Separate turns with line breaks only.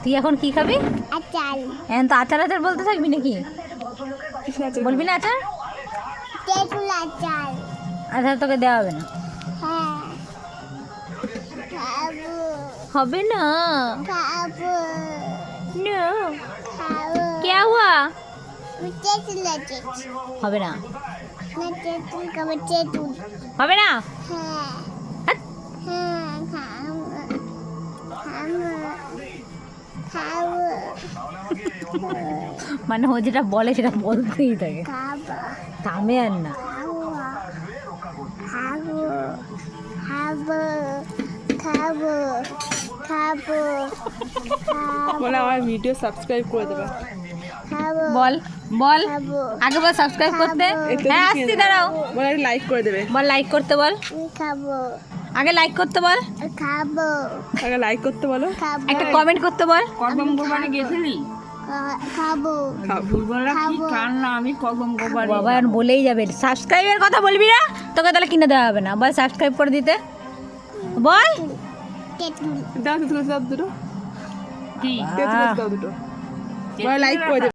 তুই এখন কি খাবি?
আচার।
এখন তো আচার আচার বলতে থাকবি নাকি? বলবি না আচার?
তেঁতুল আচার।
আচার তোকে দেওয়া হবে না।
হ্যাঁ খাবো
হবে না।
খাবো
No.
খাবো।
क्या हुआ?
তেঁতুল আচার।
হবে না।
না তেঁতুল খাবো তেঁতুল।
হবে না।
হ্যাঁ
হাট।
হ্যাঁ খাবো খাবো খাবো
মানে ও যেটা বলে সেটা বলতেই থাকে,
খাবো
থামে আর না।
খাবো খাবো খাবো খাবো
বলে আমার ভিডিও সাবস্ক্রাইব করে দেবে।
খাবো
বল বল
খাবো
আগে বল সাবস্ক্রাইব করতে।
এতে
হ্যাঁ
কি
আসছি, দাঁড়াও।
বলে লাইক করে দেবে।
বল লাইক করতে বল,
খাবো
আগে লাইক করতে বল,
খাবো
আগে লাইক করতে বলো।
খাবো
একটা কমেন্ট করতে বল।
কদম গোবারে গেছিলি?
খাবো
ভুলবলা কি কান না, আমি কদম গোবারে
বাবা আর বলেই যাবে সাবস্ক্রাইবের কথা বলবি না, তোকে তাহলে কিনে দেওয়া হবে না। বল সাবস্ক্রাইব করে দিতে বল।
তেঁতুল
দাও দুটো, দাও দুটো,
কি
দাও দুটো, বলে লাইক করে দেবে।